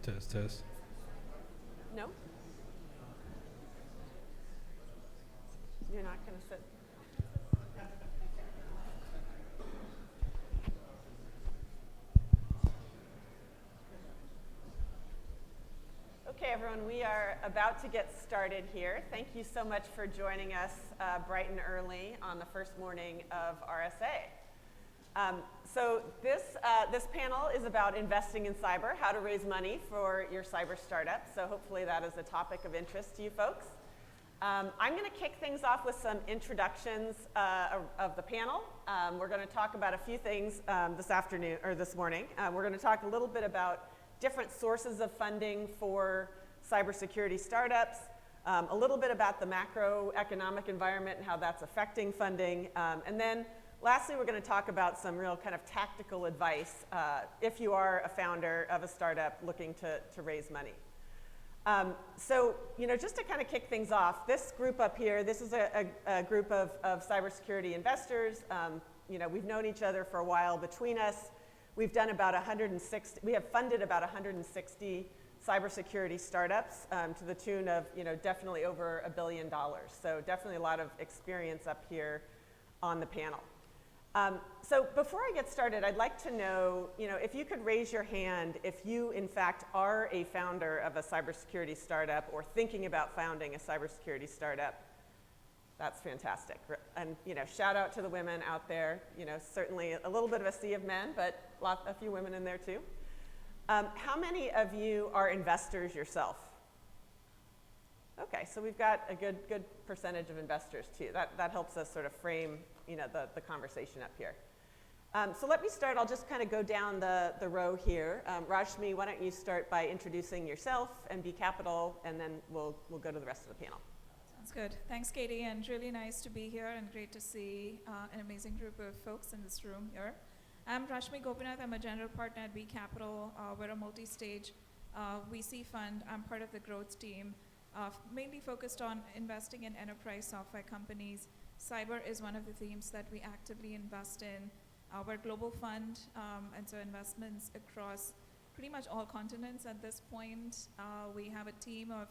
Test, test. No? You're not going to sit? Okay, everyone, we are about to get started here. Thank you so much for joining us bright and early on the first morning of RSA. So this panel is about investing in cyber, how to raise money for your cyber startup. So hopefully that is a topic of interest to you folks. I'm going to kick things off with some introductions of the panel. We're going to talk about a few things this morning. We're going to talk a little bit about different sources of funding for cybersecurity startups, a little bit about the macroeconomic environment and how that's affecting funding, and then lastly, we're going to talk about some real kind of tactical advice if you are a founder of a startup looking to raise money. So, just to kind of kick things off, this group up here, this is a group of cybersecurity investors. We've known each other for a while between us. We've done about 160, we have funded about 160 cybersecurity startups to the tune of, definitely over $1 billion. So definitely a lot of experience up here on the panel. So before I get started, I'd like to know, if you could raise your hand if you, in fact, are a founder of a cybersecurity startup or thinking about founding a cybersecurity startup. That's fantastic. And, shout out to the women out there. Certainly a little bit of a sea of men, but a few women in there too. How many of you are investors yourself? Okay, so we've got a good percentage of investors too. That helps us sort of frame, the conversation up here. So let me start. I'll just kind of go down the row here. Rashmi, why don't you start by introducing yourself and B Capital, and then we'll go to the rest of the panel. Sounds good. Thanks, Katie, and really nice to be here and great to see an amazing group of folks in this room here. I'm Rashmi Gopinath. I'm a general partner at B Capital. We're a multi-stage VC fund. I'm part of the growth team, mainly focused on investing in enterprise software companies. Cyber is one of the themes that we actively invest in. We're a global fund, and so investments across pretty much all continents at this point. We have a team of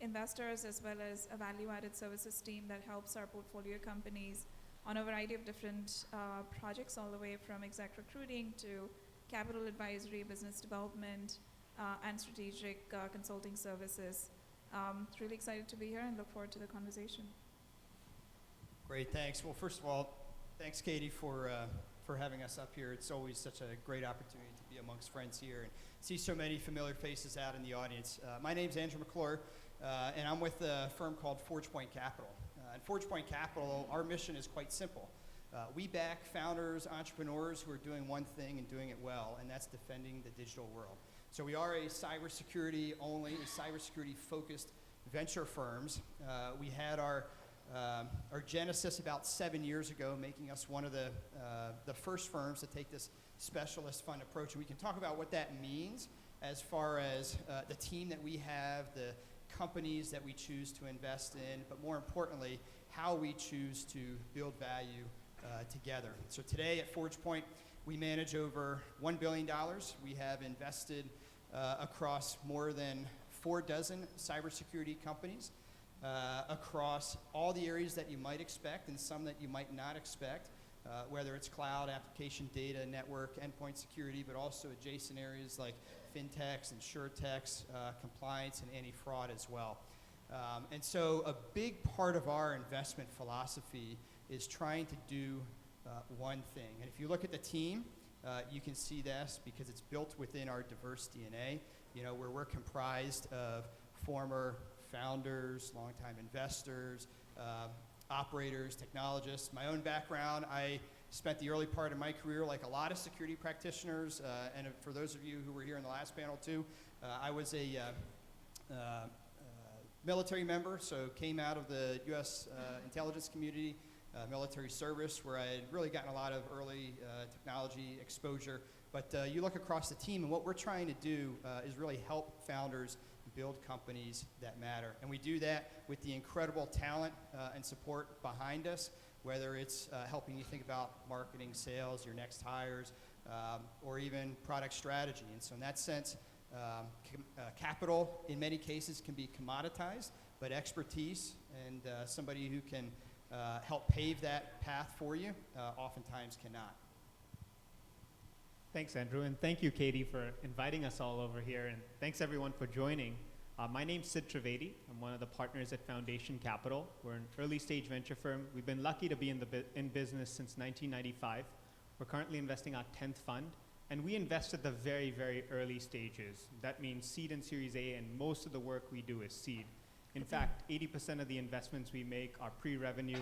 investors as well as a value-added services team that helps our portfolio companies on a variety of different projects, all the way from exec recruiting to capital advisory, business development, and strategic consulting services. Really excited to be here and look forward to the conversation. Great, thanks. Well, first of all, thanks, Katie, for having us up here. It's always such a great opportunity to be amongst friends here and see so many familiar faces out in the audience. My name's Andrew McClure, and I'm with a firm called ForgePoint Capital. At ForgePoint Capital, our mission is quite simple. We back founders, entrepreneurs who are doing one thing and doing it well, and that's defending the digital world. So we are a cybersecurity focused venture firms. We had our genesis about 7 years ago, making us one of the first firms to take this specialist fund approach. And we can talk about what that means as far as the team that we have, the companies that we choose to invest in, but more importantly, how we choose to build value together. So today at ForgePoint, we manage over $1 billion. We have invested across more than 4 dozen cybersecurity companies across all the areas that you might expect and some that you might not expect, whether it's cloud, application, data, network, endpoint security, but also adjacent areas like fintechs, insurtechs, compliance, and anti-fraud as well. And so a big part of our investment philosophy is trying to do one thing. And if you look at the team, you can see this because it's built within our diverse DNA, where we're comprised of former founders, longtime investors, operators, technologists. My own background, I spent the early part of my career like a lot of security practitioners, and for those of you who were here in the last panel too, I was a military member, so came out of the U.S. intelligence community, military service, where I had really gotten a lot of early technology exposure. But you look across the team, and what we're trying to do is really help founders build companies that matter. And we do that with the incredible talent and support behind us, whether it's helping you think about marketing, sales, your next hires, or even product strategy. And so in that sense, Capital, in many cases, can be commoditized, but expertise and somebody who can help pave that path for you oftentimes cannot. Thanks, Andrew, and thank you, Katie, for inviting us all over here, and thanks everyone for joining. My name's Sid Trivedi. I'm one of the partners at Foundation Capital. We're an early stage venture firm. We've been lucky to be in business since 1995. We're currently investing our 10th fund, and we invest at the very, very early stages. That means seed and Series A, and most of the work we do is seed. In fact, 80% of the investments we make are pre-revenue,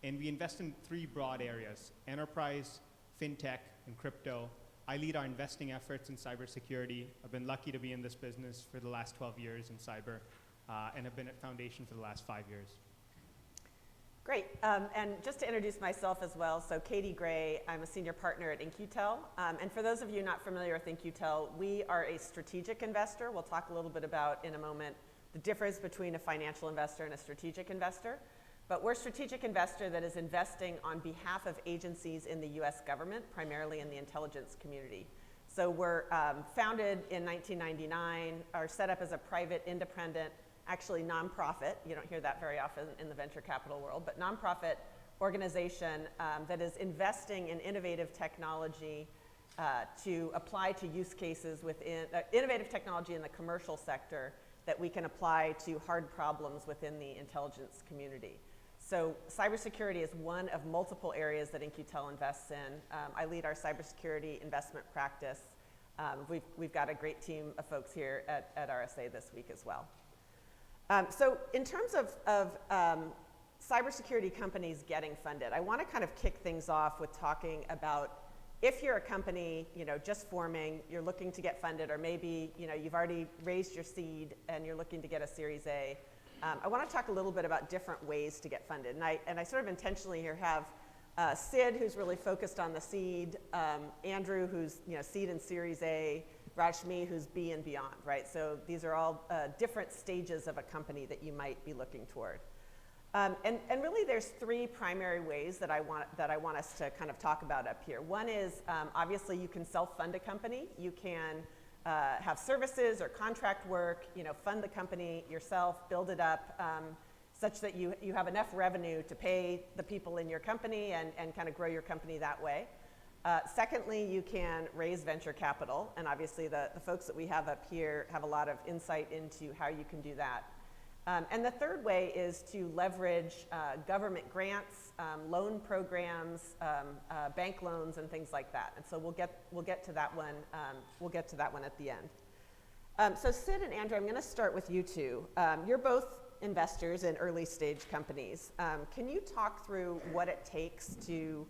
and we invest in 3 broad areas: enterprise, fintech, and crypto. I lead our investing efforts in cybersecurity. I've been lucky to be in this business for the last 12 years in cyber, and have been at Foundation for the last 5 years. Great, and just to introduce myself as well, so Katie Gray, I'm a senior partner at In-Q-Tel, and for those of you not familiar with In-Q-Tel, we are a strategic investor. We'll talk a little bit about, in a moment, the difference between a financial investor and a strategic investor. But we're a strategic investor that is investing on behalf of agencies in the US government, primarily in the intelligence community. So we're founded in 1999, are set up as a private, independent, actually nonprofit. You don't hear that very often in the venture capital world, but nonprofit organization that is investing in innovative technology to apply to use cases within, innovative technology in the commercial sector that we can apply to hard problems within the intelligence community. So cybersecurity is one of multiple areas that In-Q-Tel invests in. I lead our cybersecurity investment practice. We've got a great team of folks here at RSA this week as well. So in terms of cybersecurity companies getting funded, I want to kind of kick things off with talking about if you're a company, just forming, you're looking to get funded, or maybe, you've already raised your seed and you're looking to get a Series A. I want to talk a little bit about different ways to get funded. And I sort of intentionally here have Sid, who's really focused on the seed, Andrew, who's seed and Series A, Rashmi, who's B and beyond, right? So these are all different stages of a company that you might be looking toward. And really there's 3 primary ways that I want us to kind of talk about up here. One is obviously you can self-fund a company. You can have services or contract work, fund the company yourself, build it up such that you have enough revenue to pay the people in your company and kind of grow your company that way. Secondly, you can raise venture capital, and obviously the folks that we have up here have a lot of insight into how you can do that. And the third way is to leverage government grants, loan programs, bank loans, and things like that. And so we'll get to that one. We'll get to that one at the end. So Sid and Andrew, I'm going to start with you two. You're both investors in early stage companies. Can you talk through what it takes to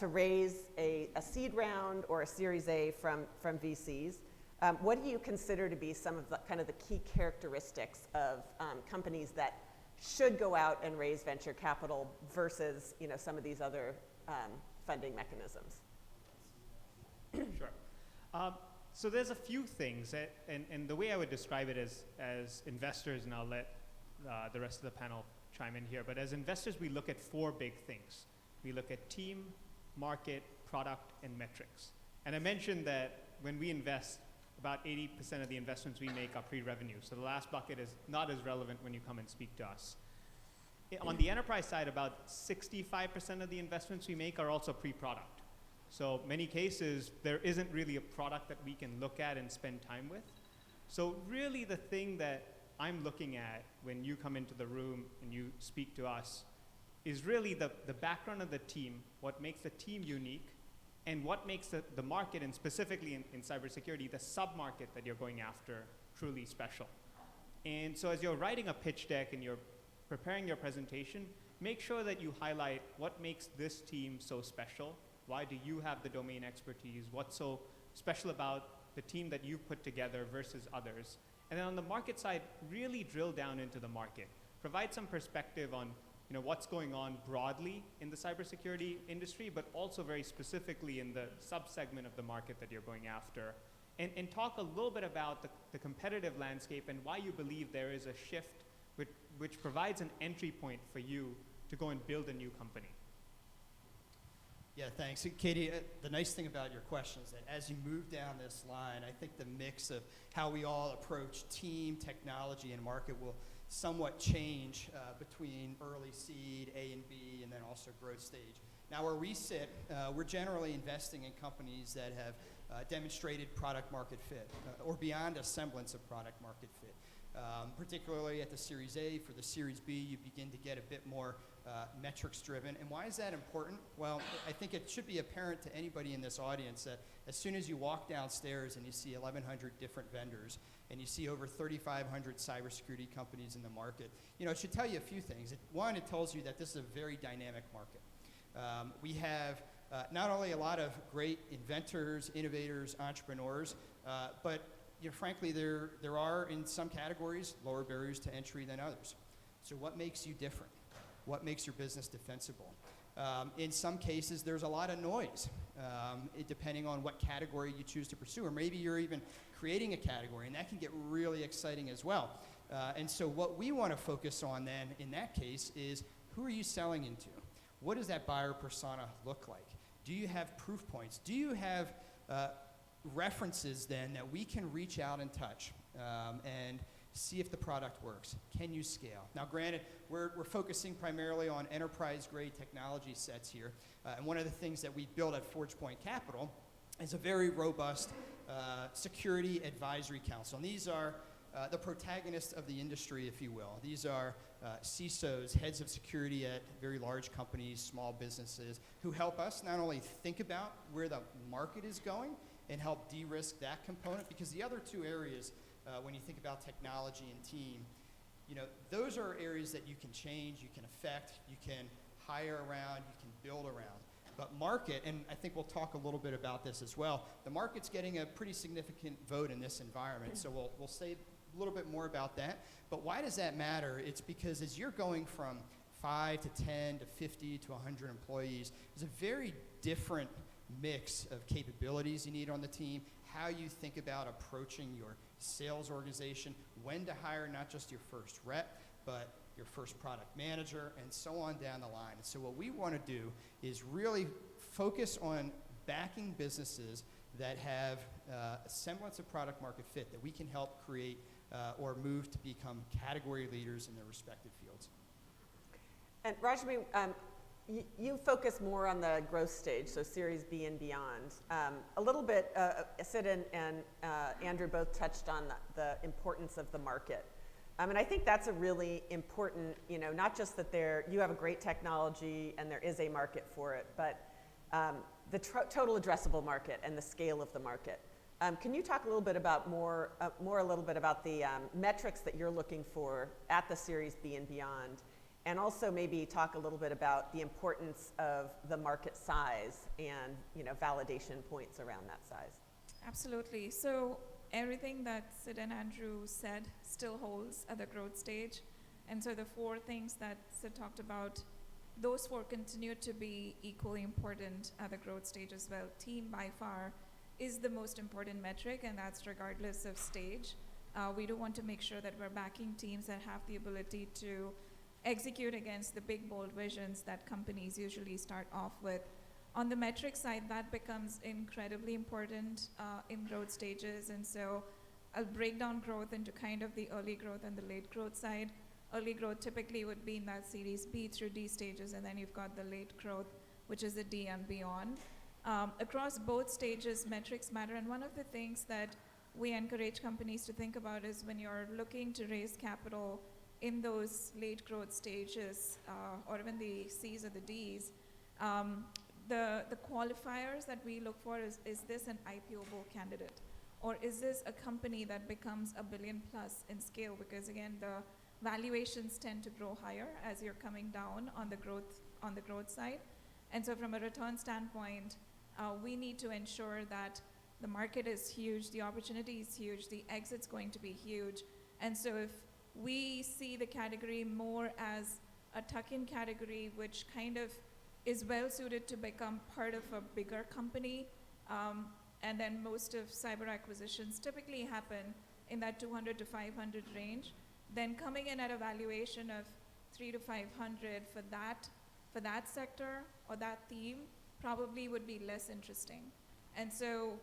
raise a seed round or a Series A from VCs? What do you consider to be some of the kind of the key characteristics of companies that should go out and raise venture capital versus some of these other funding mechanisms? Sure. So there's a few things, and the way I would describe it as investors, and I'll let the rest of the panel chime in here, but as investors we look at 4 big things. We look at team, market, product, and metrics. And I mentioned that when we invest, about 80% of the investments we make are pre-revenue. So the last bucket is not as relevant when you come and speak to us. On the enterprise side, about 65% of the investments we make are also pre-product. So many cases, there isn't really a product that we can look at and spend time with. So really the thing that I'm looking at when you come into the room and you speak to us is really the background of the team, what makes the team unique, and what makes the market, and specifically in cybersecurity, the sub-market that you're going after, truly special. And so as you're writing a pitch deck and you're preparing your presentation, make sure that you highlight what makes this team so special. Why do you have the domain expertise? What's so special about the team that you put together versus others? And then on the market side, really drill down into the market. Provide some perspective on what's going on broadly in the cybersecurity industry, but also very specifically in the sub-segment of the market that you're going after. And talk a little bit about the competitive landscape and why you believe there is a shift which provides an entry point for you to go and build a new company. Yeah, thanks. And Katie, the nice thing about your question is that as you move down this line, I think the mix of how we all approach team, technology, and market will somewhat change between early seed, A and B, and then also growth stage. Now, where we sit, we're generally investing in companies that have demonstrated product market fit or beyond a semblance of product market fit. Particularly at the Series A. For the Series B, you begin to get a bit more metrics driven. And why is that important? Well, I think it should be apparent to anybody in this audience that as soon as you walk downstairs and you see 1,100 different vendors and you see over 3,500 cybersecurity companies in the market, it should tell you a few things. One, it tells you that this is a very dynamic market. We have not only a lot of great inventors, innovators, entrepreneurs, but frankly, there are in some categories lower barriers to entry than others. So what makes you different? What makes your business defensible? In some cases, there's a lot of noise, depending on what category you choose to pursue, or maybe you're even creating a category, and that can get really exciting as well. And so what we want to focus on then, in that case, is who are you selling into? What does that buyer persona look like? Do you have proof points? Do you have references then that we can reach out and touch and see if the product works? Can you scale? Now, granted, we're focusing primarily on enterprise-grade technology sets here, and one of the things that we built at ForgePoint Capital is a very robust security advisory council. And these are the protagonists of the industry, if you will. These are CISOs, heads of security at very large companies, small businesses, who help us not only think about where the market is going and help de-risk that component, because the other two areas, when you think about technology and team, those are areas that you can change, you can affect, you can hire around, you can build around. But market, and I think we'll talk a little bit about this as well, the market's getting a pretty significant vote in this environment, so we'll say a little bit more about that. But why does that matter? It's because as you're going from 5 to 10 to 50 to 100 employees, there's a very different mix of capabilities you need on the team, how you think about approaching your sales organization, when to hire not just your first rep, but your first product manager, and so on down the line. And so what we want to do is really focus on backing businesses that have a semblance of product market fit that we can help create or move to become category leaders in their respective fields. And Rashmi, you focus more on the growth stage, so Series B and beyond. A little bit, Sid and Andrew both touched on the importance of the market. And I think that's a really important, not just that you have a great technology and there is a market for it, but the total addressable market and the scale of the market. Can you talk a little bit about the metrics that you're looking for at the Series B and beyond, and also maybe talk a little bit about the importance of the market size and validation points around that size? Absolutely. So everything that Sid and Andrew said still holds at the growth stage. And so the 4 things that Sid talked about, those 4 continue to be equally important at the growth stage as well. Team by far is the most important metric, and that's regardless of stage. We do want to make sure that we're backing teams that have the ability to execute against the big, bold visions that companies usually start off with. On the metric side, that becomes incredibly important in growth stages. And so I'll break down growth into kind of the early growth and the late growth side. Early growth typically would be in that Series B through D stages, and then you've got the late growth, which is the D and beyond. Across both stages, metrics matter. And one of the things that we encourage companies to think about is when you're looking to raise capital in those late growth stages, or even the C's or the D's, the qualifiers that we look for is this an IPO-able candidate? Or is this a company that becomes $1 billion plus in scale? Because again, the valuations tend to grow higher as you're coming down on the growth side. And so from a return standpoint, we need to ensure that the market is huge, the opportunity is huge, the exit's going to be huge. And so if we see the category more as a tuck-in category, which kind of is well suited to become part of a bigger company, and then most of cyber acquisitions typically happen in that 200 to 500 range, then coming in at a valuation of 300 to 500 for that sector or that theme probably would be less interesting. And so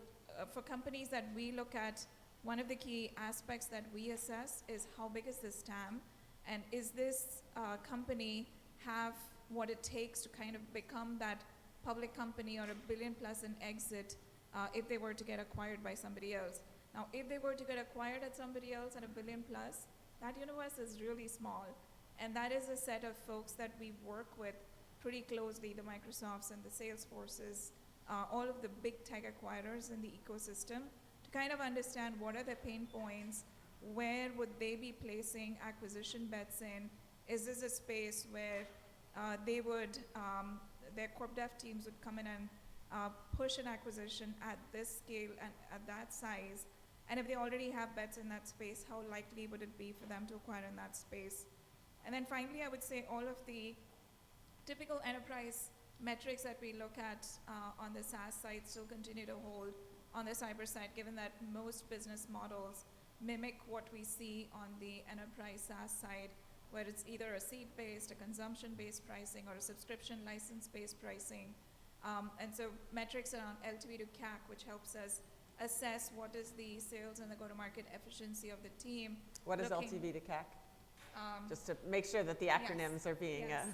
for companies that we look at, one of the key aspects that we assess is how big is this TAM, and is this company have what it takes to kind of become that public company or $1 billion plus in exit if they were to get acquired by somebody else. Now, if they were to get acquired at somebody else at $1 billion plus, that universe is really small. And that is a set of folks that we work with pretty closely, the Microsofts and the Salesforces, all of the big tech acquirers in the ecosystem, to kind of understand what are their pain points, where would they be placing acquisition bets in, is this a space where they would, their corp dev teams would come in and push an acquisition at this scale and at that size, and if they already have bets in that space, how likely would it be for them to acquire in that space? And then finally, I would say all of the typical enterprise metrics that we look at on the SaaS side still continue to hold on the cyber side, given that most business models mimic what we see on the enterprise SaaS side, where it's either a seat-based, a consumption-based pricing, or a subscription license-based pricing. And so metrics around LTV to CAC, which helps us assess what is the sales and the go-to-market efficiency of the team. What is LTV to CAC? Just to make sure that the acronyms are being. Yes.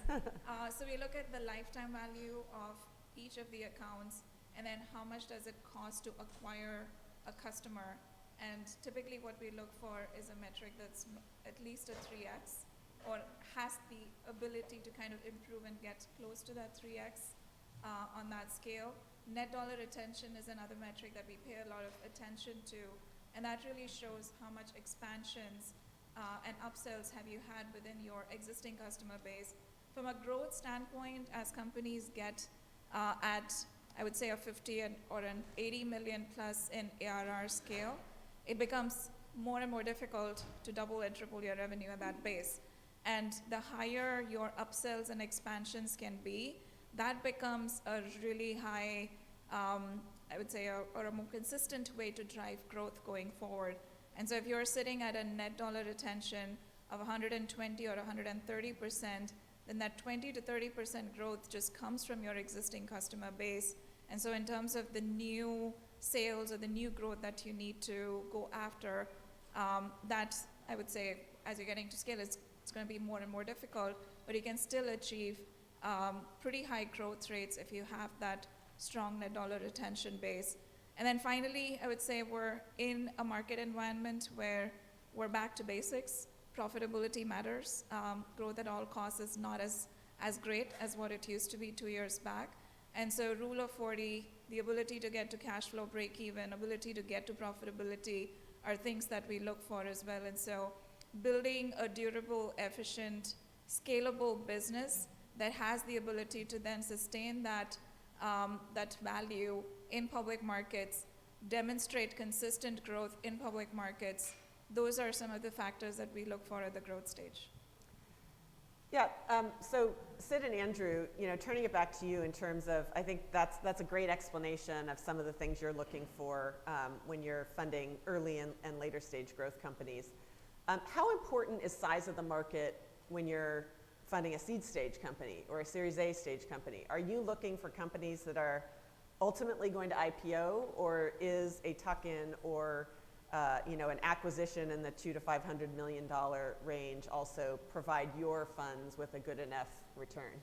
So we look at the lifetime value of each of the accounts, and then how much does it cost to acquire a customer. And typically what we look for is a metric that's at least a 3x, or has the ability to kind of improve and get close to that 3x on that scale. Net dollar retention is another metric that we pay a lot of attention to, and that really shows how much expansions and upsells have you had within your existing customer base. From a growth standpoint, as companies get at, I would say, a 50 or an 80 million plus in ARR scale, it becomes more and more difficult to double and triple your revenue at that base. And the higher your upsells and expansions can be, that becomes a really high, I would say, or a more consistent way to drive growth going forward. And so if you're sitting at a net dollar retention of 120 or 130%, then that 20 to 30% growth just comes from your existing customer base. And so in terms of the new sales or the new growth that you need to go after, that, I would say, as you're getting to scale, it's going to be more and more difficult, but you can still achieve pretty high growth rates if you have that strong net dollar retention base. And then finally, I would say we're in a market environment where we're back to basics. Profitability matters. Growth at all costs is not as great as what it used to be 2 years back. And so Rule of 40, the ability to get to cash flow break even, ability to get to profitability are things that we look for as well. And so building a durable, efficient, scalable business that has the ability to then sustain that value in public markets, demonstrate consistent growth in public markets, those are some of the factors that we look for at the growth stage. Yeah, so Sid and Andrew, turning it back to you in terms of, I think that's a great explanation of some of the things you're looking for when you're funding early and later stage growth companies. How important is size of the market when you're funding a seed stage company or a Series A stage company? Are you looking for companies that are ultimately going to IPO, or is a tuck-in or an acquisition in the $200 to $500 million range also provide your funds with a good enough return?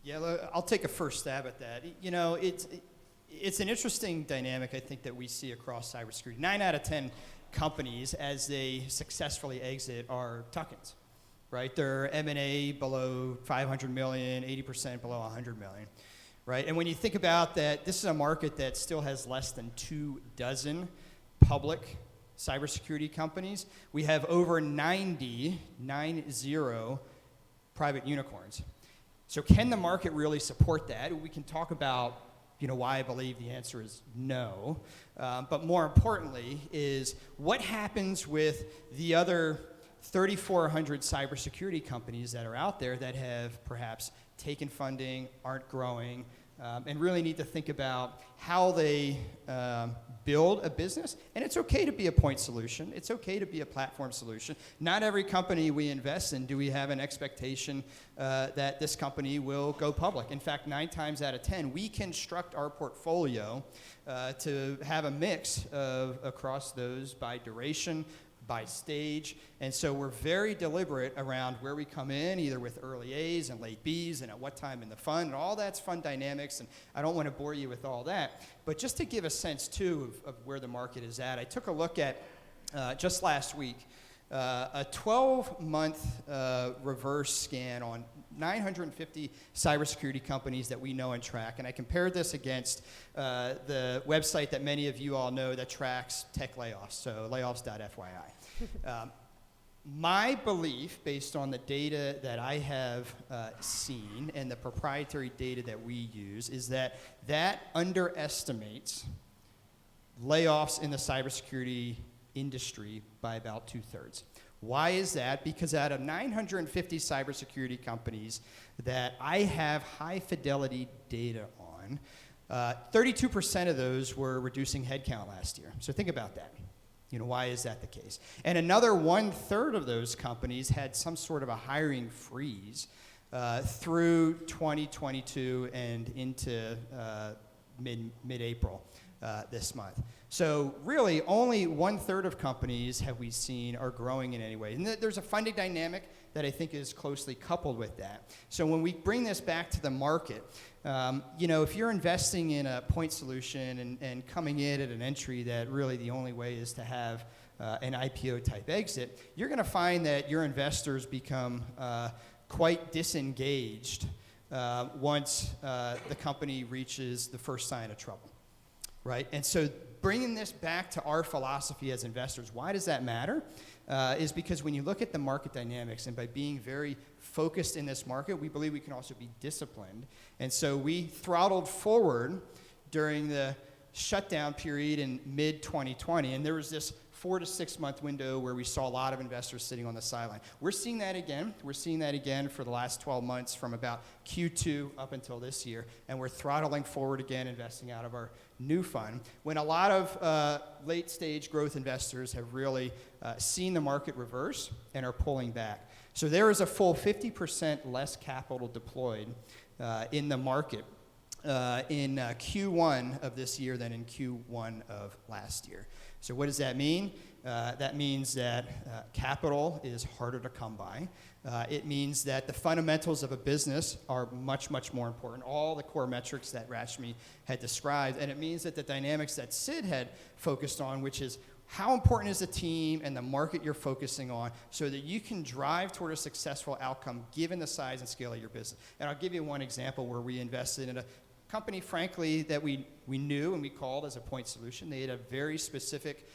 Yeah, I'll take a first stab at that. It's an interesting dynamic, I think, that we see across cybersecurity. 9 out of 10 companies, as they successfully exit, are tuck-ins, right? They're M&A below 500 million, 80% below 100 million, right? And when you think about that, this is a market that still has less than 24 public cybersecurity companies. We have over 90 private unicorns. So can the market really support that? We can talk about why I believe the answer is no. But more importantly is what happens with the other 3,400 cybersecurity companies that are out there that have perhaps taken funding, aren't growing, and really need to think about how they build a business. And it's okay to be a point solution. It's okay to be a platform solution. Not every company we invest in do we have an expectation that this company will go public. In fact, 9 times out of 10, we construct our portfolio to have a mix of across those by duration, by stage, and so we're very deliberate around where we come in, either with early A's and late B's, and at what time in the fund, and all that's fun dynamics, and I don't want to bore you with all that, but just to give a sense, too, of where the market is at, I took a look at, just last week, a 12-month reverse scan on 950 cybersecurity companies that we know and track, and I compared this against the website that many of you all know that tracks tech layoffs, so layoffs.fyi. My belief, based on the data that I have seen and the proprietary data that we use, is that underestimates layoffs in the cybersecurity industry by about 2/3. Why is that? Because out of 950 cybersecurity companies that I have high fidelity data on, 32% of those were reducing headcount last year. So think about that. Why is that the case? And another 1/3 of those companies had some sort of a hiring freeze through 2022 and into mid-April this month. So really, only 1/3 of companies have we seen are growing in any way. And there's a funding dynamic that I think is closely coupled with that. So when we bring this back to the market, if you're investing in a point solution and coming in at an entry that really the only way is to have an IPO type exit, you're going to find that your investors become quite disengaged once the company reaches the first sign of trouble. Right? And so bringing this back to our philosophy as investors, why does that matter? Is because when you look at the market dynamics, and by being very focused in this market, we believe we can also be disciplined. And so we throttled forward during the shutdown period in mid-2020, and there was this 4 to 6 month window where we saw a lot of investors sitting on the sideline. We're seeing that again. We're seeing that again for the last 12 months from about Q2 up until this year, and we're throttling forward again, investing out of our new fund, when a lot of late stage growth investors have really seen the market reverse and are pulling back. So there is a full 50% less capital deployed in the market in Q1 of this year than in Q1 of last year. So what does that mean? That means that capital is harder to come by. It means that the fundamentals of a business are much, much more important, all the core metrics that Rashmi had described. And it means that the dynamics that Sid had focused on, which is how important is the team and the market you're focusing on so that you can drive toward a successful outcome given the size and scale of your business. And I'll give you one example where we invested in a company, frankly, that we knew and we called as a point solution. They had a very specific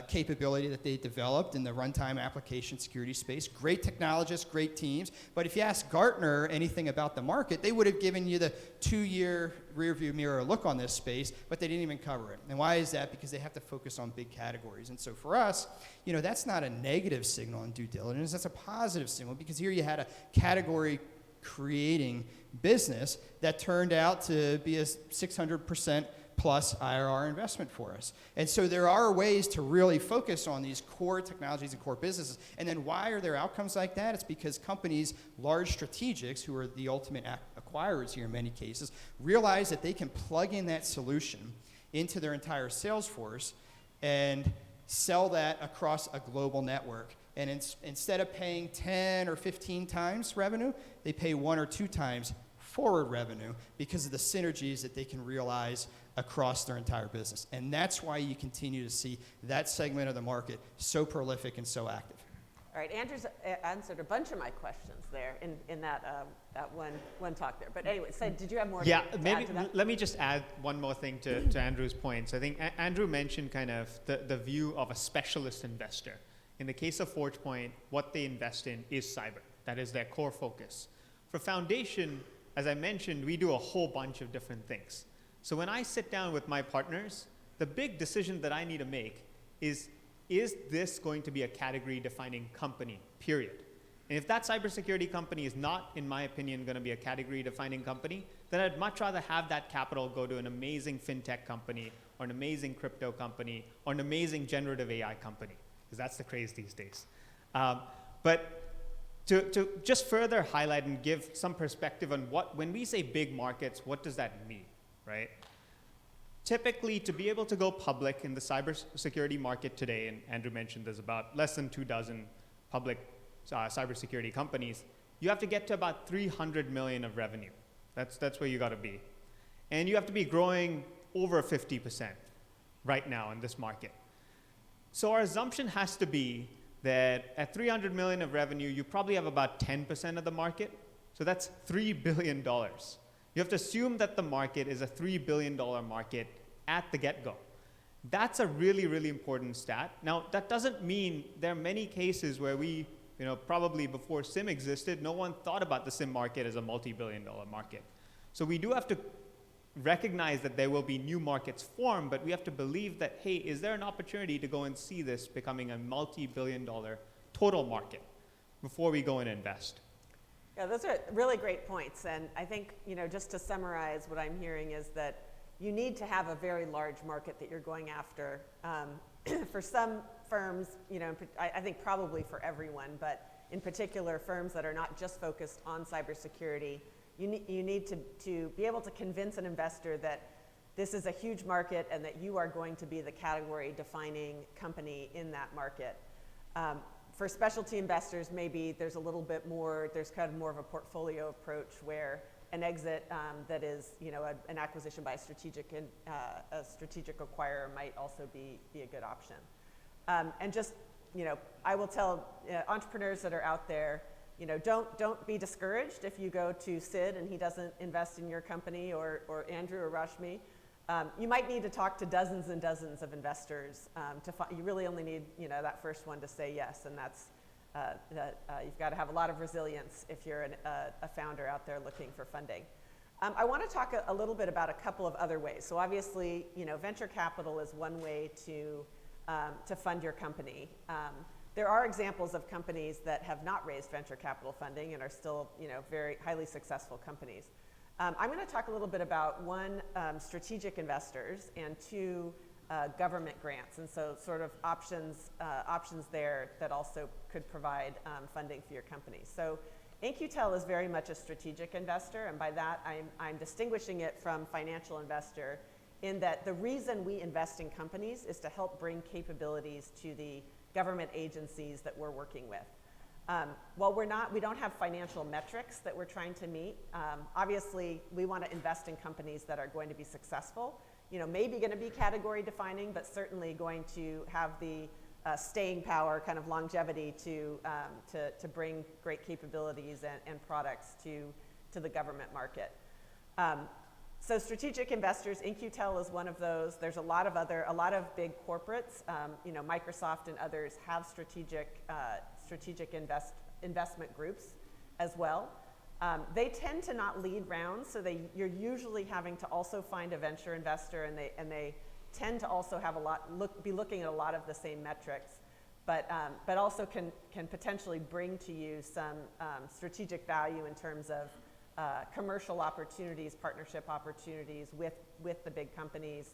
capability that they developed in the runtime application security space. Great technologists, great teams. But if you ask Gartner anything about the market, they would have given you the 2-year rearview mirror look on this space, but they didn't even cover it. And why is that? Because they have to focus on big categories. And so for us, that's not a negative signal in due diligence. That's a positive signal because here you had a category creating business that turned out to be a 600% plus IRR investment for us. And so there are ways to really focus on these core technologies and core businesses. And then why are there outcomes like that? It's because companies, large strategics, who are the ultimate acquirers here in many cases, realize that they can plug in that solution into their entire sales force and sell that across a global network. And instead of paying 10 or 15 times revenue, they pay 1 or 2 times forward revenue because of the synergies that they can realize across their entire business. And that's why you continue to see that segment of the market so prolific and so active. All right, Andrew's answered a bunch of my questions there in that one talk there. But anyway, so did you have more to add to that? Let me just add one more thing to Andrew's points. I think Andrew mentioned kind of the view of a specialist investor. In the case of ForgePoint, what they invest in is cyber. That is their core focus. For Foundation, as I mentioned, we do a whole bunch of different things. So when I sit down with my partners, the big decision that I need to make is this going to be a category-defining company, period? And if that cybersecurity company is not, in my opinion, going to be a category-defining company, then I'd much rather have that capital go to an amazing fintech company or an amazing crypto company or an amazing generative AI company, because that's the craze these days. But to just further highlight and give some perspective on when we say big markets, what does that mean, right? Typically, to be able to go public in the cybersecurity market today, and Andrew mentioned there's about less than 2 dozen public cybersecurity companies, you have to get to about 300 million of revenue. That's where you got to be. And you have to be growing over 50% right now in this market. So our assumption has to be that at 300 million of revenue, you probably have about 10% of the market. So that's $3 billion. You have to assume that the market is a $3 billion market at the get-go. That's a really, really important stat. Now, that doesn't mean there are many cases where probably before SIM existed, no one thought about the SIM market as a multi-billion-dollar market. So we do have to recognize that there will be new markets formed, but we have to believe that, hey, is there an opportunity to go and see this becoming a multi-billion-dollar total market before we go and invest? Yeah, those are really great points. And I think, just to summarize, what I'm hearing is that you need to have a very large market that you're going after. For some firms, I think probably for everyone, but in particular firms that are not just focused on cybersecurity, you need to be able to convince an investor that this is a huge market and that you are going to be the category defining company in that market. For specialty investors, maybe there's a little bit more, there's kind of more of a portfolio approach where an exit that is, an acquisition by a strategic acquirer might also be a good option. And just, I will tell entrepreneurs that are out there, don't be discouraged if you go to Sid and he doesn't invest in your company, or Andrew or Rashmi. You might need to talk to dozens and dozens of investors you really only need, that first one to say yes, and that's you've got to have a lot of resilience if you're a founder out there looking for funding. I want to talk a little bit about a couple of other ways. So obviously, venture capital is one way to fund your company. There are examples of companies that have not raised venture capital funding and are still, very highly successful companies. I'm going to talk a little bit about one, strategic investors, and two, government grants, and so sort of options there that also could provide funding for your company. So In-Q-Tel is very much a strategic investor, and by that I'm distinguishing it from financial investor in that the reason we invest in companies is to help bring capabilities to the government agencies that we're working with. While we don't have financial metrics that we're trying to meet, obviously we want to invest in companies that are going to be successful, maybe going to be category defining, but certainly going to have the staying power, kind of longevity to bring great capabilities and products to the government market. So strategic investors, In-Q-Tel is one of those. There's a lot of big corporates, Microsoft and others have strategic investment groups as well. They tend to not lead rounds, so you're usually having to also find a venture investor, and they tend to also have be looking at a lot of the same metrics, but also can potentially bring to you some strategic value in terms of commercial opportunities, partnership opportunities with the big companies.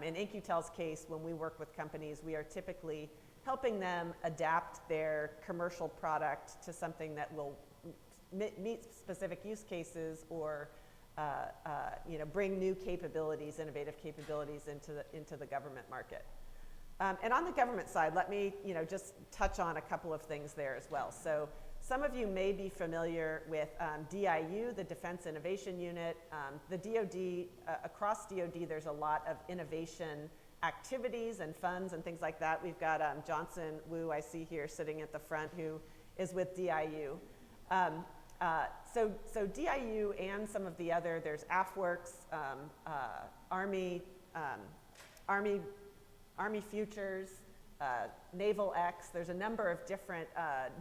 In In-Q-Tel's case, when we work with companies, we are typically helping them adapt their commercial product to something that will meet specific use cases, or bring new capabilities, innovative capabilities into the government market. And on the government side, let me just touch on a couple of things there as well. So some of you may be familiar with DIU, the Defense Innovation Unit. The DoD, across DoD, there's a lot of innovation activities and funds and things like that. We've got Johnson Wu, I see here sitting at the front, who is with DIU. So DIU and some of the other, there's AFWorks, Army Futures, Naval X. There's a number of different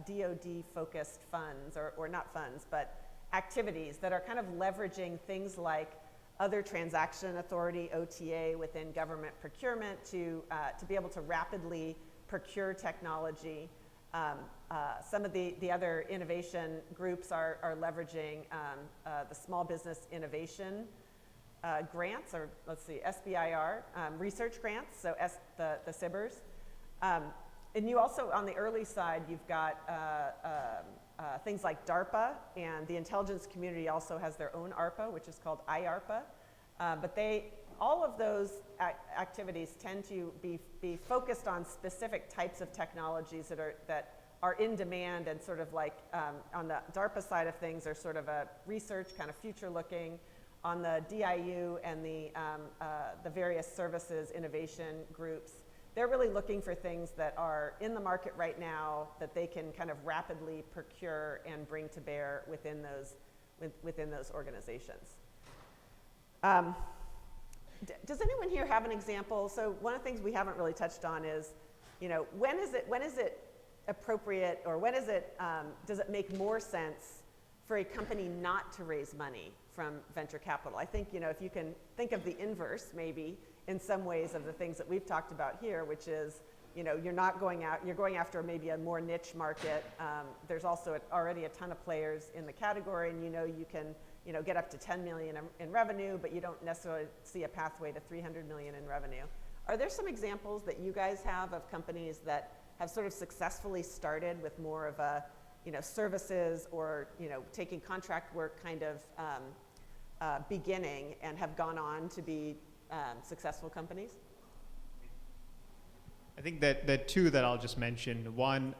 DoD-focused funds, or not funds, but activities that are kind of leveraging things like other transaction authority, OTA, within government procurement to be able to rapidly procure technology, Some of the other innovation groups are leveraging the Small Business Innovation grants, or let's see, SBIR, research grants, so the SBIRs. And you also, on the early side, you've got things like DARPA, and the intelligence community also has their own ARPA, which is called IARPA. But all of those activities tend to be focused on specific types of technologies that are in demand, and sort of like on the DARPA side of things are sort of a research, kind of future looking. On the DIU and the various services innovation groups, they're really looking for things that are in the market right now that they can kind of rapidly procure and bring to bear within those organizations. Does anyone here have an example? So one of the things we haven't really touched on is, when is it appropriate, or does it make more sense for a company not to raise money from venture capital? I think, if you can think of the inverse, maybe, in some ways of the things that we've talked about here, which is, you're going after maybe a more niche market. There's also already a ton of players in the category, and you can, get up to 10 million in revenue, but you don't necessarily see a pathway to 300 million in revenue. Are there some examples that you guys have of companies that have sort of successfully started with more of a, services or, taking contract work kind of beginning, and have gone on to be successful companies? I think that the two that I'll just mention, one,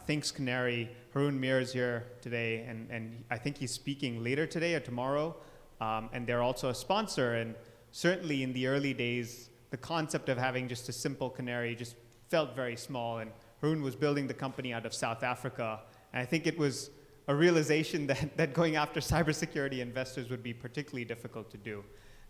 Thinks Canary, Haroon Mir is here today, and I think he's speaking later today or tomorrow, and they're also a sponsor. And certainly in the early days, the concept of having just a simple canary just felt very small, and Haroon was building the company out of South Africa, and I think it was a realization that going after cybersecurity investors would be particularly difficult to do.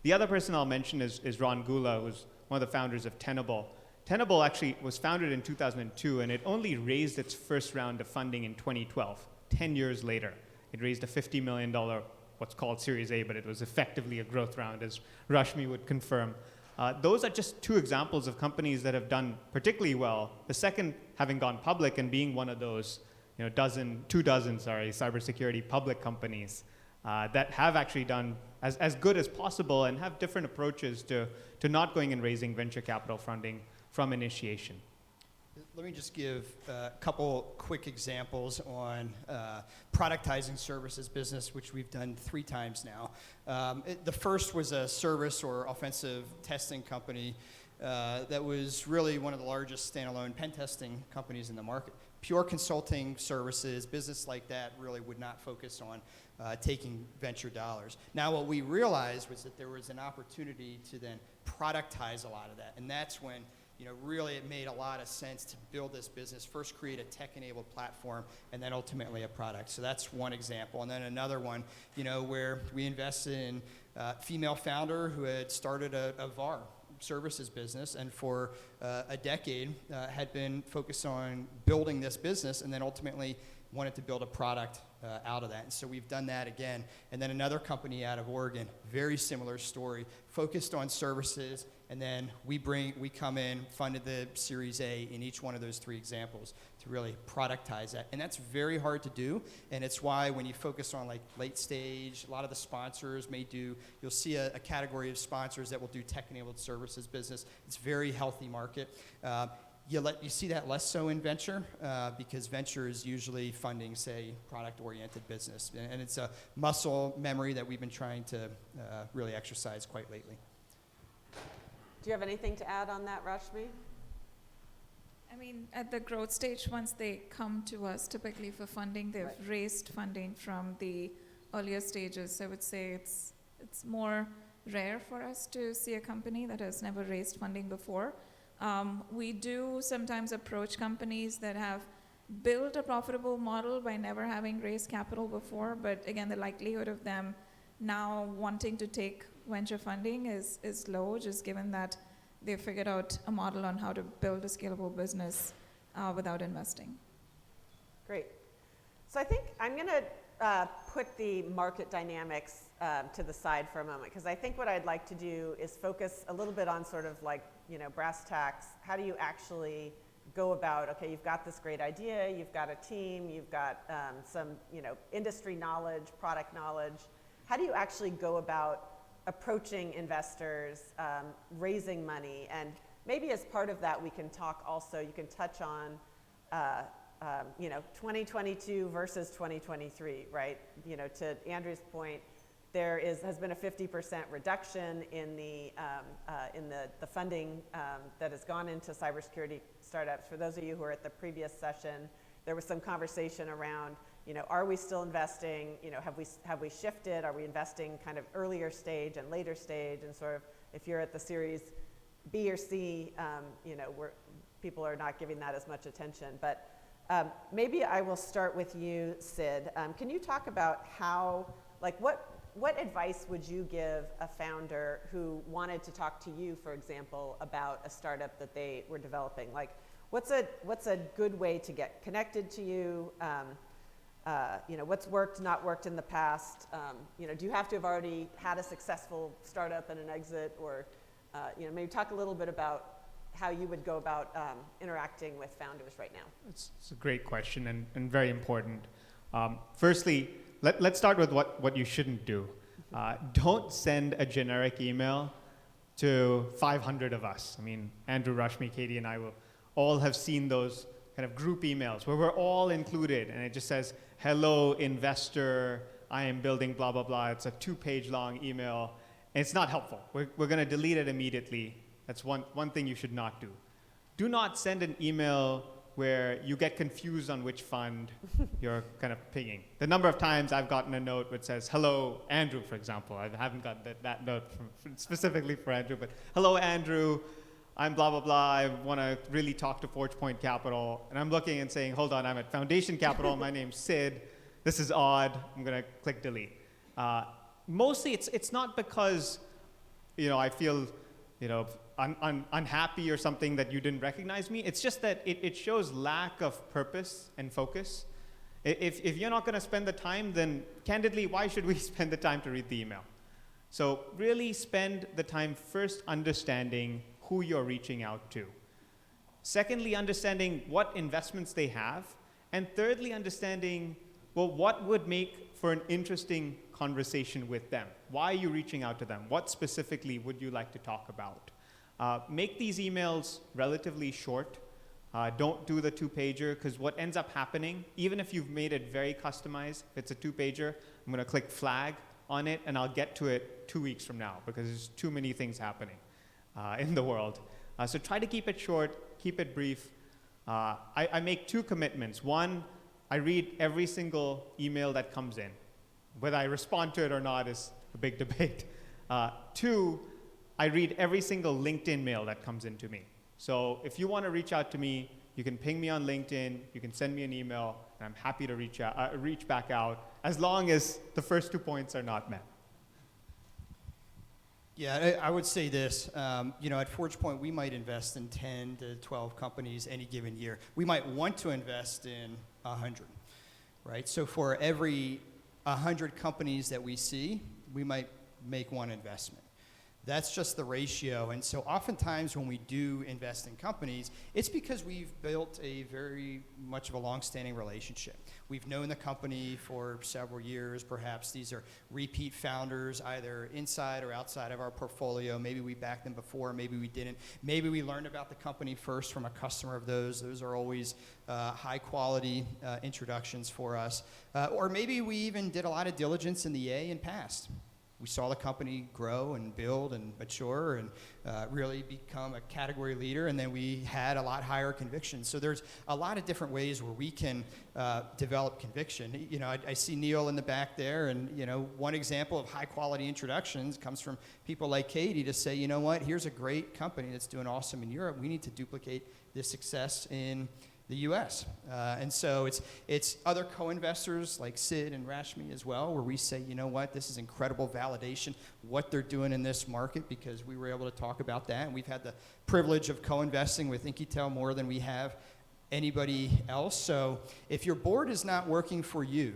The other person I'll mention is Ron Gula, who's one of the founders of Tenable. Tenable actually was founded in 2002, and it only raised its first round of funding in 2012, 10 years later. It raised a $50 million, what's called Series A, but it was effectively a growth round, as Rashmi would confirm. Those are just two examples of companies that have done particularly well. The second, having gone public and being one of those, 2 dozen cybersecurity public companies that have actually done as good as possible and have different approaches to not going and raising venture capital funding from initiation. Let me just give a couple quick examples on productizing services business, which we've done 3 times now. The first was a service or offensive testing company that was really one of the largest standalone pen testing companies in the market. Pure consulting services, business like that really would not focus on taking venture dollars. Now what we realized was that there was an opportunity to then productize a lot of that, and that's when really it made a lot of sense to build this business, first create a tech-enabled platform, and then ultimately a product. So that's one example. And then another one, where we invested in a female founder who had started a VAR services business, and for a decade had been focused on building this business, and then ultimately wanted to build a product out of that. And so we've done that again. And then another company out of Oregon, very similar story, focused on services, and then we come in, funded the Series A in each one of those 3 examples to really productize that. And that's very hard to do, and it's why when you focus on like late stage, a lot of the sponsors you'll see a category of sponsors that will do tech-enabled services business. It's a very healthy market. You see that less so in venture because venture is usually funding, say, product-oriented business. And it's a muscle memory that we've been trying to really exercise quite lately. Do you have anything to add on that, Rashmi? I mean, at the growth stage, once they come to us, typically for funding, they've raised funding from the earlier stages. I would say it's more rare for us to see a company that has never raised funding before. We do sometimes approach companies that have built a profitable model by never having raised capital before, but again, the likelihood of them now wanting to take venture funding is low, just given that they've figured out a model on how to build a scalable business without investing. Great. So I think I'm going to put the market dynamics to the side for a moment, because I think what I'd like to do is focus a little bit on sort of like, brass tacks. How do you actually go about, okay, you've got this great idea, you've got a team, you've got some industry knowledge, product knowledge. How do you actually go about approaching investors, raising money? And maybe as part of that, we can talk also, you can touch on 2022 versus 2023, right? To Andrew's point, there has been a 50% reduction in the funding that has gone into cybersecurity startups. For those of you who were at the previous session, there was some conversation around, are we still investing? Have we shifted? Are we investing kind of earlier stage and later stage? And sort of, if you're at the Series B or C, people are not giving that as much attention. But maybe I will start with you, Sid. Can you talk about how, what advice would you give a founder who wanted to talk to you, for example, about a startup that they were developing? What's a good way to get connected to you? What's worked, not worked in the past? Do you have to have already had a successful startup and an exit, or maybe talk a little bit about how you would go about interacting with founders right now? It's a great question and very important. Firstly, let's start with what you shouldn't do. Don't send a generic email to 500 of us. I mean, Andrew, Rashmi, Katie, and I will all have seen those kind of group emails where we're all included, and it just says, hello, investor, I am building blah, blah, blah. It's a 2-page long email, and it's not helpful. We're going to delete it immediately. That's one thing you should not do. Do not send an email where you get confused on which fund you're kind of pinging. The number of times I've gotten a note which says, hello, Andrew, for example. I haven't got that note specifically for Andrew, but hello, Andrew, I'm blah, blah, blah. I want to really talk to ForgePoint Capital. And I'm looking and saying, hold on, I'm at Foundation Capital. My name's Sid. This is odd. I'm going to click delete. Mostly it's not because, I feel, unhappy or something that you didn't recognize me. It's just that it shows lack of purpose and focus. If you're not going to spend the time, then candidly, why should we spend the time to read the email? So really spend the time first understanding who you're reaching out to. Secondly, understanding what investments they have. And thirdly, understanding, what would make for an interesting conversation with them? Why are you reaching out to them? What specifically would you like to talk about? Make these emails relatively short. Don't do the 2-pager, because what ends up happening, even if you've made it very customized, if it's a 2-pager, I'm going to click flag on it, and I'll get to it 2 weeks from now, because there's too many things happening in the world. So try to keep it short, keep it brief. I make 2 commitments. One, I read every single email that comes in. Whether I respond to it or not is a big debate. 2, I read every single LinkedIn mail that comes into me. So if you want to reach out to me, you can ping me on LinkedIn, you can send me an email, and I'm happy to reach back out, as long as the first 2 points are not met. Yeah, I would say this. At ForgePoint, we might invest in 10 to 12 companies any given year. We might want to invest in 100, right? So for every 100 companies that we see, we might make 1 investment. That's just the ratio. And so oftentimes when we do invest in companies, it's because we've built a very much of a long-standing relationship. We've known the company for several years. Perhaps these are repeat founders, either inside or outside of our portfolio. Maybe we backed them before, maybe we didn't. Maybe we learned about the company first from a customer of those. Those are always high-quality introductions for us. Or maybe we even did a lot of diligence in the A in past. We saw the company grow and build and mature and really become a category leader, and then we had a lot higher conviction. So there's a lot of different ways where we can develop conviction. I see Neil in the back there, and one example of high quality introductions comes from people like Katie to say, here's a great company that's doing awesome in Europe. We need to duplicate this success in the U.S. And so it's other co-investors like Sid and Rashmi as well, where we say, this is incredible validation, what they're doing in this market, because we were able to talk about that. And we've had the privilege of co-investing with In-Q-Tel more than we have anybody else. So if your board is not working for you,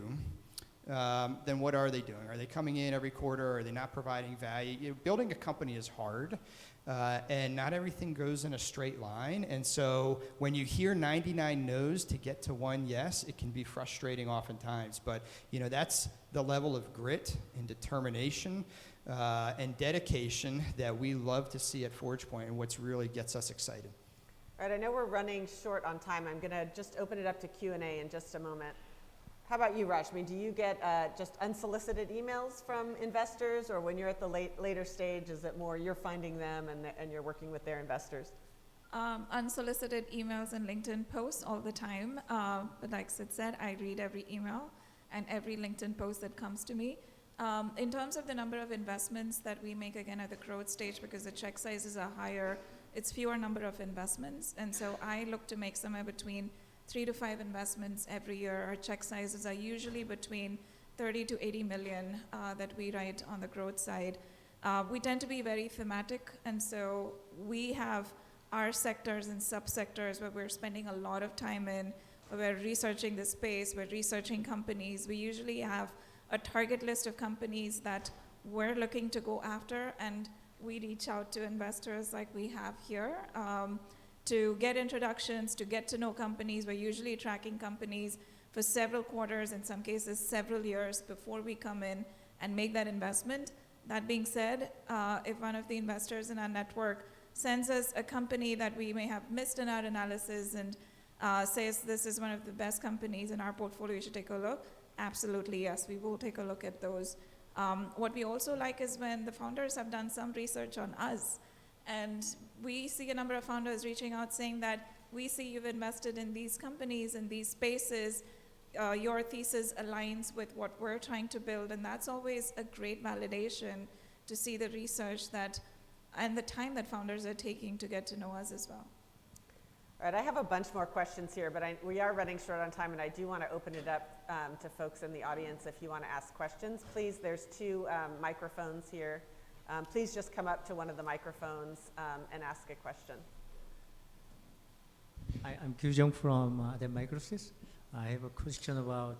then what are they doing? Are they coming in every quarter? Are they not providing value? Building a company is hard, and not everything goes in a straight line. And so when you hear 99 no's to get to one yes, it can be frustrating oftentimes. But that's the level of grit and determination and dedication that we love to see at ForgePoint, and what's really gets us excited. All right, I know we're running short on time. I'm going to just open it up to Q&A in just a moment. How about you, Rashmi? Do you get just unsolicited emails from investors, or when you're at the later stage, is it more you're finding them and you're working with their investors? Unsolicited emails and LinkedIn posts all the time. But like Sid said, I read every email and every LinkedIn post that comes to me. In terms of the number of investments that we make, again, at the growth stage, because the check sizes are higher, it's fewer number of investments. And so I look to make somewhere between 3 to 5 investments every year. Our check sizes are usually between 30 to 80 million that we write on the growth side. We tend to be very thematic, and so we have our sectors and subsectors where we're spending a lot of time in, where we're researching the space, we're researching companies. We usually have a target list of companies that we're looking to go after, and we reach out to investors like we have here to get introductions, to get to know companies. We're usually tracking companies for several quarters, in some cases several years, before we come in and make that investment. That being said, if one of the investors in our network sends us a company that we may have missed in our analysis and says this is one of the best companies in our portfolio, you should take a look, absolutely yes, we will take a look at those. What we also like is when the founders have done some research on us, and we see a number of founders reaching out saying that we see you've invested in these companies in these spaces, your thesis aligns with what we're trying to build, and that's always a great validation to see the research that and the time that founders are taking to get to know us as well. All right, I have a bunch more questions here, but we are running short on time, and I do want to open it up to folks in the audience if you want to ask questions. Please, there's 2 microphones here. Please just come up to one of the microphones and ask a question. Hi, I'm Kyu Jung from the Microsys. I have a question about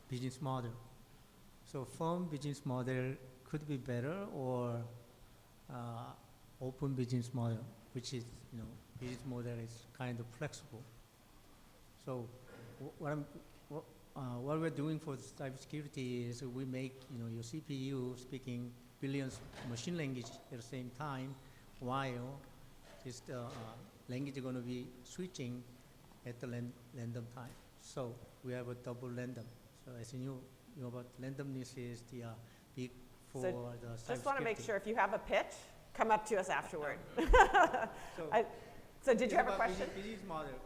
business model. So firm business model could be better, or open business model, which is, business model is kind of flexible. So what we're doing for cybersecurity is we make, your CPU speaking billions machine language at the same time, while this language is going to be switching at the random time. So we have a double random. So as you know about randomness is the big for the cybersecurity. Just want to make sure, if you have a pitch, come up to us afterward. So, so did you have a question? Business model. Okay.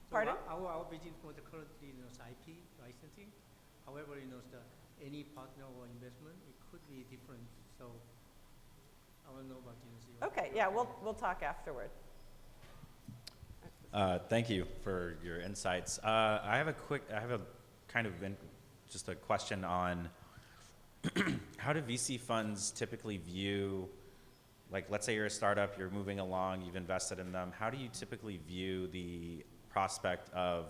So Pardon? Our business model currently is IP licensing. However, any partner or investment, it could be different. So I want to know about Okay, yeah, we'll talk afterward. Thank you for your insights. I have a kind of just a question on how do VC funds typically view, like, let's say you're a startup, you're moving along, you've invested in them. How do you typically view the prospect of,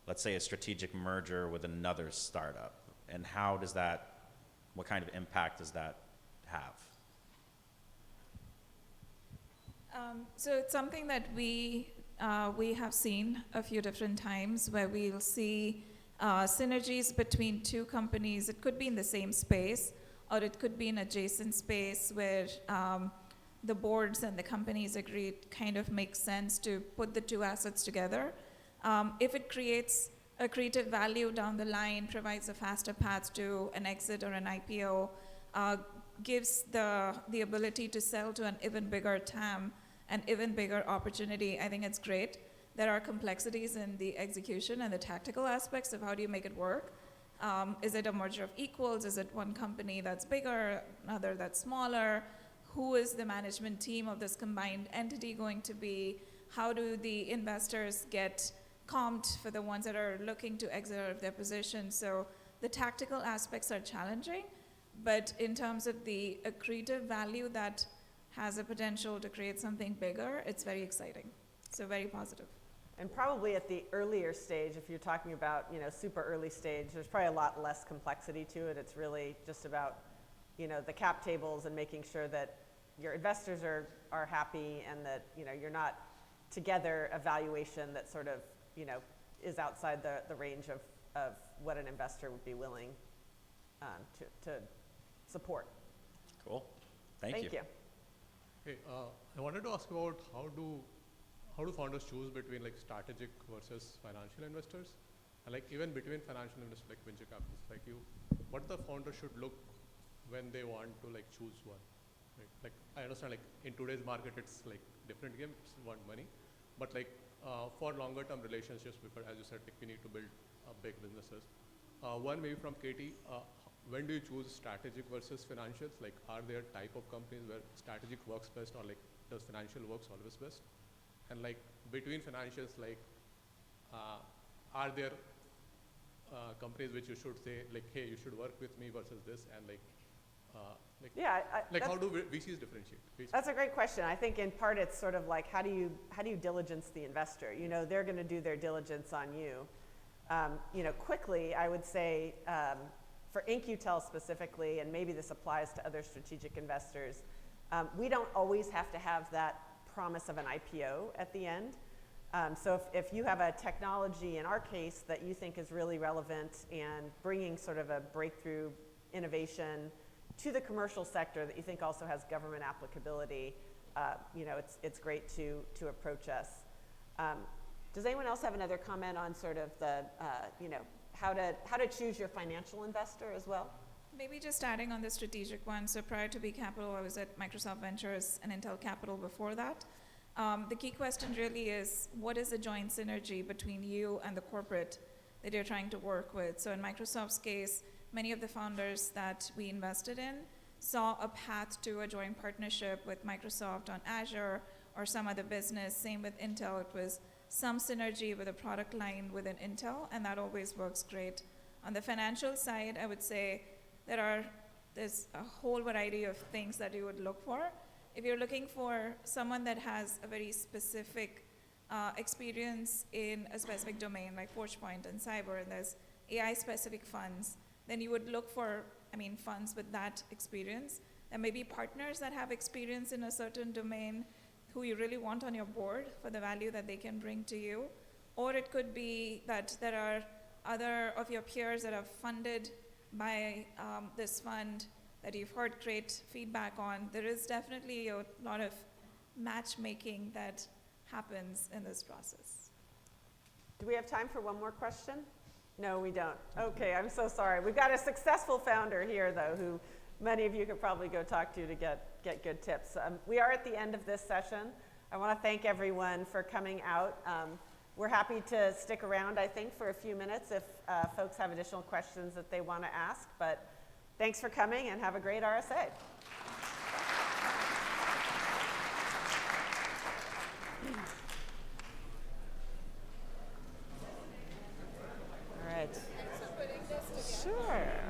let's say, a strategic merger with another startup? And how does that, what kind of impact does that have? So it's something that we have seen a few different times, where we'll see synergies between 2 companies. It could be in the same space, or it could be in adjacent space where the boards and the companies agree it kind of makes sense to put the 2 assets together. If it creates accretive value down the line, provides a faster path to an exit or an IPO, gives the ability to sell to an even bigger TAM, an even bigger opportunity, I think it's great. There are complexities in the execution and the tactical aspects of how do you make it work. Is it a merger of equals? Is it one company that's bigger, another that's smaller? Who is the management team of this combined entity going to be? How do the investors get comped for the ones that are looking to exit out of their position? So the tactical aspects are challenging, but in terms of the accretive value that has a potential to create something bigger, it's very exciting. So very positive. And probably at the earlier stage, if you're talking about, super early stage, there's probably a lot less complexity to it. It's really just about, the cap tables and making sure that your investors are happy and that, you're not together a valuation that sort of, is outside the range of what an investor would be willing to support. Cool. Thank you. Hey, I wanted to ask about how do founders choose between like strategic versus financial investors, and like even between financial investors like venture capitalists, like what the founder should look when they want to like choose one. Right? Like I understand like in today's market it's like different game, it's want money, but like for longer term relationships, because as you said, like we need to build big businesses. One maybe from Katie. When do you choose strategic versus financials? Like, are there type of companies where strategic works best, or like, does financial works always best? And like, between financials, like, are there companies which you should say, like, hey, you should work with me versus this, and like, Yeah, how do VCs differentiate? Basically? that's a great question. I think in part it's sort of like how do you diligence the investor? They're going to do their diligence on you. Quickly, I would say. For In-Q-Tel specifically, and maybe this applies to other strategic investors, we don't always have to have that promise of an IPO at the end. So if you have a technology, in our case, that you think is really relevant and bringing sort of a breakthrough innovation to the commercial sector that you think also has government applicability, it's great to approach us. Does anyone else have another comment on sort of the, how to choose your financial investor as well? Maybe just adding on the strategic one. So prior to B Capital, I was at Microsoft Ventures and Intel Capital before that. The key question really is, what is the joint synergy between you and the corporate that you're trying to work with? So in Microsoft's case, many of the founders that we invested in saw a path to a joint partnership with Microsoft on Azure or some other business. Same with Intel. It was some synergy with a product line within Intel, and that always works great. On the financial side, I would say there's a whole variety of things that you would look for. If you're looking for someone that has a very specific experience in a specific domain, like Forgepoint and cyber, and there's AI-specific funds, then you would look for, funds with that experience. There may be partners that have experience in a certain domain who you really want on your board for the value that they can bring to you. Or it could be that there are other of your peers that are funded by this fund that you've heard great feedback on. There is definitely a lot of matchmaking that happens in this process. Do we have time for one more question? No, we don't. Okay, I'm so sorry. We've got a successful founder here, though, who many of you could probably go talk to get good tips. We are at the end of this session. I want to thank everyone for coming out. We're happy to stick around, I think, for a few minutes if folks have additional questions that they want to ask. But thanks for coming, and have a great RSA. All right. Thanks for putting this together. Sure.